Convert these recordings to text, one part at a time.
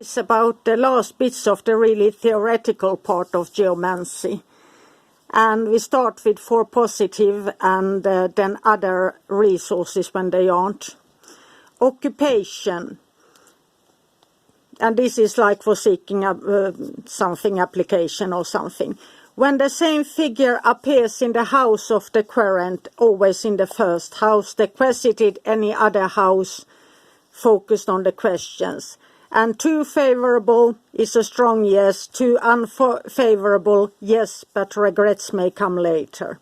It's about the last bits of the really theoretical part of geomancy. And we start with 4 positive and then other resources when they aren't. Occupation. And this is like for seeking something application or something. When the same figure appears in the house of the querent, always in the first house, the quesited any other house focused on the questions. And 2 favorable is a strong yes, 2 unfavorable yes, but regrets may come later.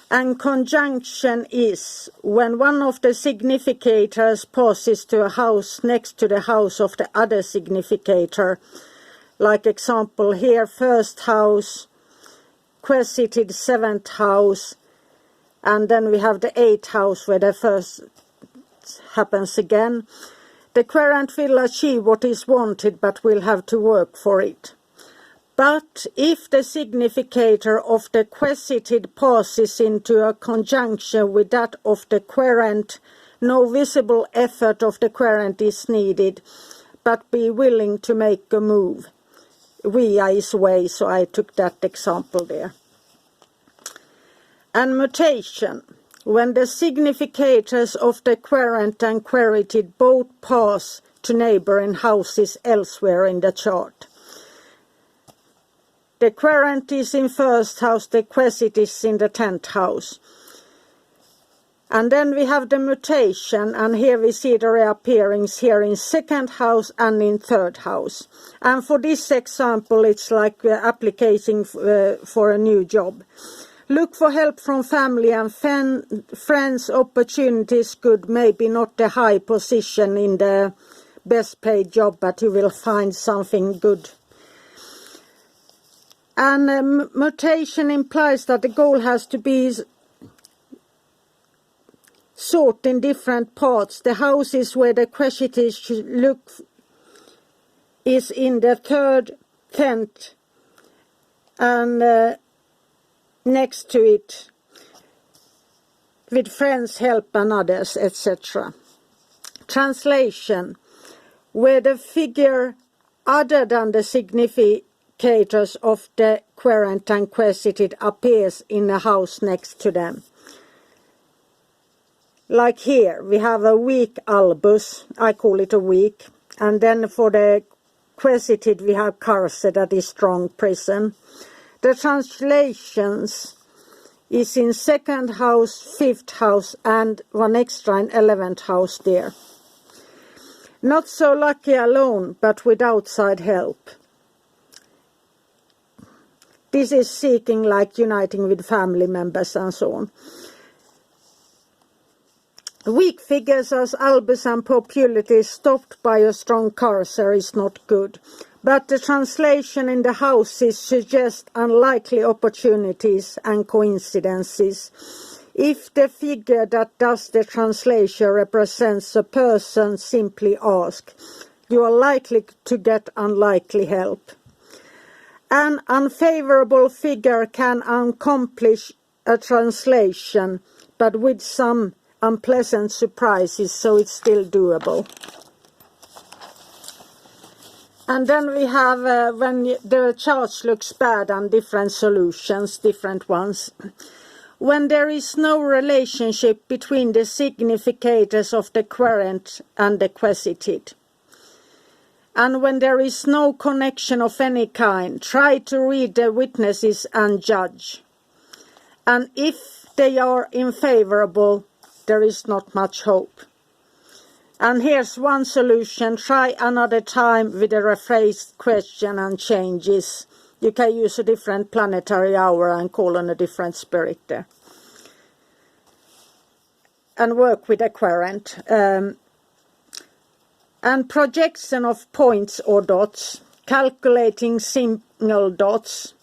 And conjunction is when one of the significators passes to a house next to the house of the other significator. Like example here, first house, quesited 7th house, and then we have the 8th house where the first happens again. The querent will achieve what is wanted, but will have to work for it. But if the significator of the quesited passes into a conjunction with that of the querent, no visible effort of the querent is needed, but be willing to make a move. Via is way, so I took that example there. And mutation. When the significators of the querent and querited both pass to neighboring houses elsewhere in the chart. The querent is in first house, the quesit is in the 10th house. And then we have the mutation, and here we see the reappearings here in 2nd house and in 3rd house. And for this example, it's like applicating for a new job. Look for help from family and friends. Opportunities good, maybe not the high position in the best paid job, but you will find something good. And mutation implies that the goal has to be sought in different parts. The houses where the quesities should look is in the 3rd, 10th, and next to it with friends, help and others, etc. Translation. Where the figure other than the significators of the querent and quesited appears in a house next to them. Like here, we have a weak albus, I call it a weak, and then for the quesited we have carse, that is strong prison. The translations is in 2nd house, 5th house, and 1 extra in 11th house there. Not so lucky alone, but with outside help. This is seeking like uniting with family members and so on. Weak figures as albus and popularity stopped by a strong cursor is not good. But the translation in the houses suggests unlikely opportunities and coincidences. If the figure that does the translation represents a person, simply ask. You are likely to get unlikely help. An unfavorable figure can accomplish a translation, but with some unpleasant surprises, so it's still doable. And then we have when the chart looks bad and different solutions, different ones. When there is no relationship between the significators of the querent and the quesited. And when there is no connection of any kind, try to read the witnesses and judge. And if they are unfavorable, there is not much hope. And here's one solution. Try another time with a rephrased question and changes. You can use a different planetary hour and call on a different spirit there. And work with a querent. And projection of points or dots. Calculating single dots.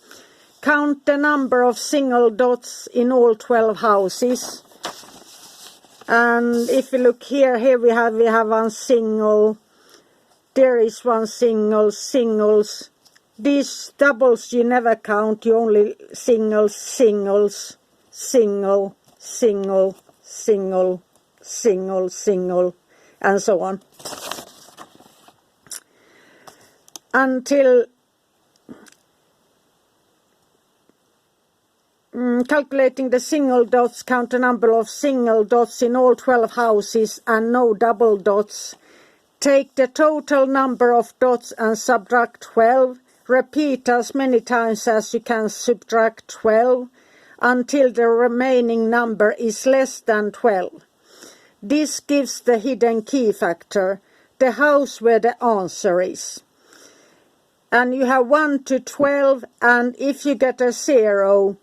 Count the number of single dots in all 12 houses. And if you look here we have one single, there is one single, singles. These doubles you never count, you only singles, singles, single, single, single, single, single, and so on. until calculating the single dots, count the number of single dots in all 12 houses and no double dots. Take the total number of dots and subtract 12. Repeat as many times as you can subtract 12 until the remaining number is less than 12. This gives the hidden key factor, the house where the answer is. And you have 1 to 12, and if you get a 0,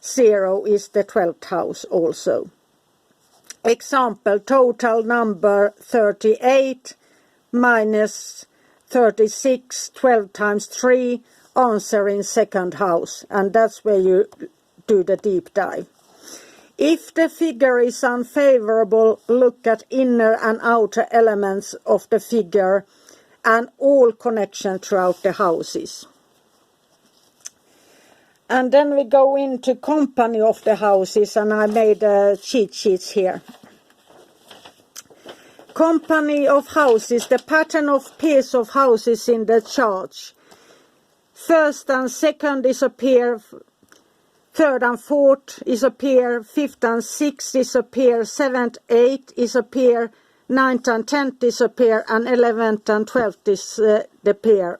0 is the 12th house also. Example, total number 38 minus 36, 12 times 3, answer in second house, and that's where you do the deep dive. If the figure is unfavorable, look at inner and outer elements of the figure and all connection throughout the houses. And then we go into company of the houses, and I made cheat sheets here. Company of houses, the pattern of pairs of houses in the chart. First and second is a pair, third and fourth is a pair, fifth and sixth is a pair, seventh, eighth is a pair, ninth and 10th is a pair, and 11th and 12th is the pair.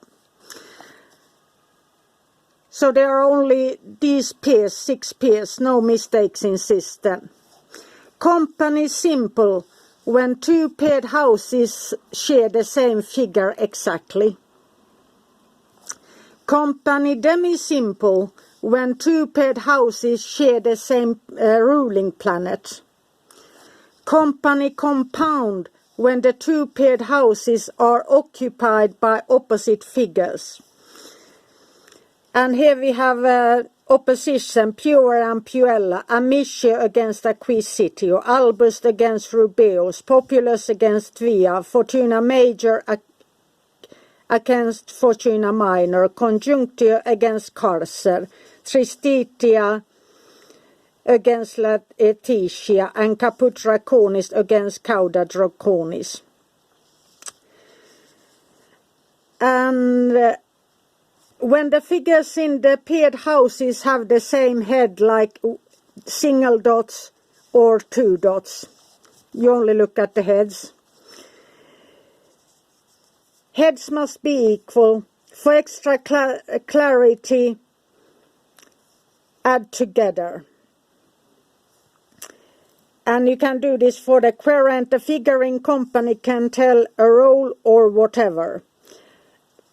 So there are only these pairs, 6 pairs, no mistakes in system. Company simple, when 2 paired houses share the same figure exactly. Company demi-simple, when 2 paired houses share the same ruling planet. Company compound, when the 2 paired houses are occupied by opposite figures. And here we have opposition, Pure and Puella, Amicia against Acquisitio, Albus against Rubeus, Populus against Via, Fortuna Major against Fortuna Minor, Conjunctio against Carcer, Tristitia against Laetitia, and Caput Draconis against Cauda Draconis. And when the figures in the paired houses have the same head, like single dots or 2 dots, you only look at the heads. Heads must be equal. For extra clarity, add together. And you can do this for the querent. The figure in company can tell a role or whatever.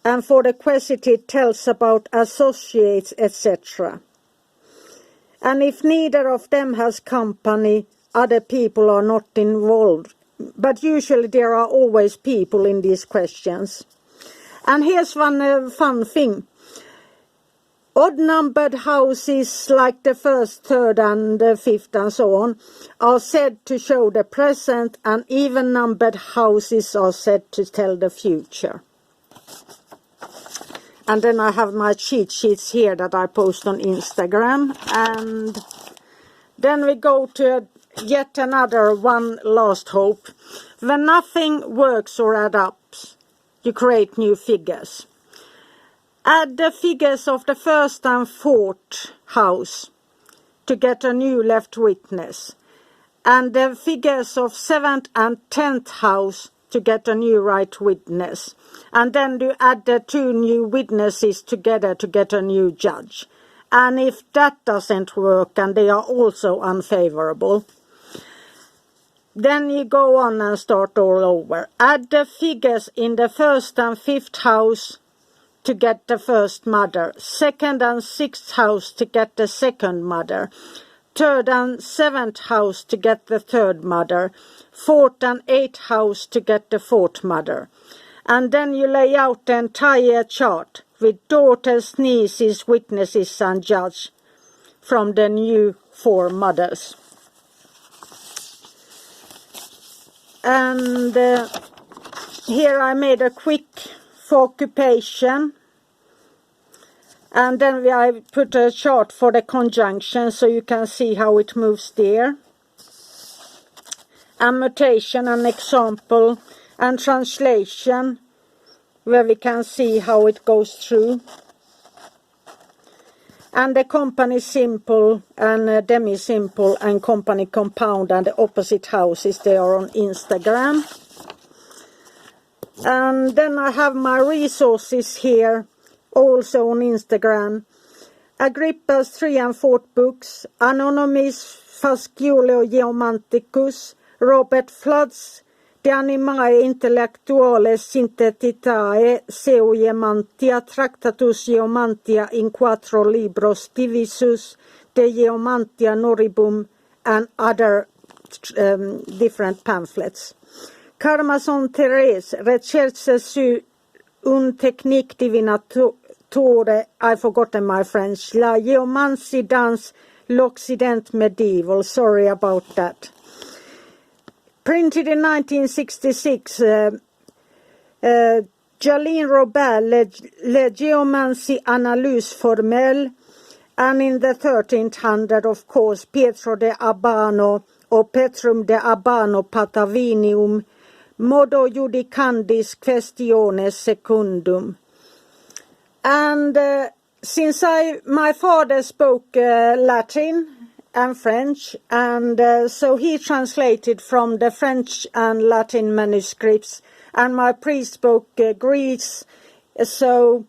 And for the quantity it tells about associates, etc. And if neither of them has company, other people are not involved. But usually there are always people in these questions. And here's one fun thing. Odd-numbered houses, like the first, third, and the fifth, and so on, are said to show the present, and even-numbered houses are said to tell the future. And then I have my cheat sheets here that I post on Instagram. And then we go to yet another one last hope. When nothing works or adds up, you create new figures. Add the figures of the first and fourth house to get a new left witness. And the figures of 7th and 10th house to get a new right witness. And then you add the 2 new witnesses together to get a new judge. And if that doesn't work and they are also unfavorable, then you go on and start all over. Add the figures in the 1st and 5th house to get the first mother. 2nd and 6th house to get the second mother. 3rd and 7th house to get the third mother. 4th and 8th house to get the fourth mother. And then you lay out the entire chart with daughters, nieces, witnesses and judge from the new 4 mothers. And here I made a quick for occupation. And then I put a chart for the conjunction so you can see how it moves there. And mutation, an example, and translation where we can see how it goes through. And the company simple and demi-simple and company compound and the opposite houses, they are on Instagram. And then I have my resources here, also on Instagram. Agrippa's 3 and 4 books, Anonymis Fasciculeo Geomanticus, Robert Flood's De Animae Intellectuales Synthetitae Seu Geomantia, Tractatus Geomantia in 4 libros divisus de Geomantia Noribum, and other different pamphlets. Carmason Therese, Recherche sur une technique divinatore, I've forgotten my French, La Geomancy dans l'Occident Medieval, sorry about that. Printed in 1966, Jalene Robert, Le Geomancy Analyse Formelle, and in the 1300, of course, Pietro de Abano, or Petrum de Abano Patavinium, Modo Judicandis Questiones Secundum. And since my father spoke Latin and French, and so he translated from the French and Latin manuscripts, and my priest spoke Greek, so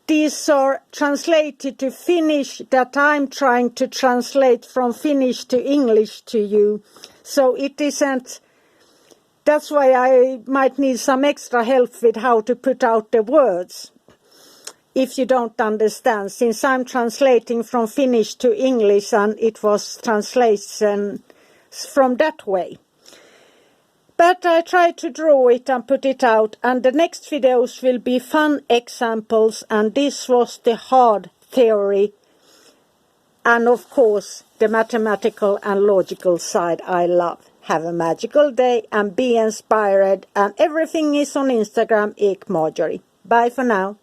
these are translated to Finnish that I'm trying to translate from Finnish to English to you. So it isn't, that's why I might need some extra help with how to put out the words, if you don't understand, since I'm translating from Finnish to English and it was translation from that way. But I tried to draw it and put it out, and the next videos will be fun examples, and this was the hard theory, and of course the mathematical and logical side I love. Have a magical day and be inspired, and everything is on Instagram, Ek Marjorie. Bye for now.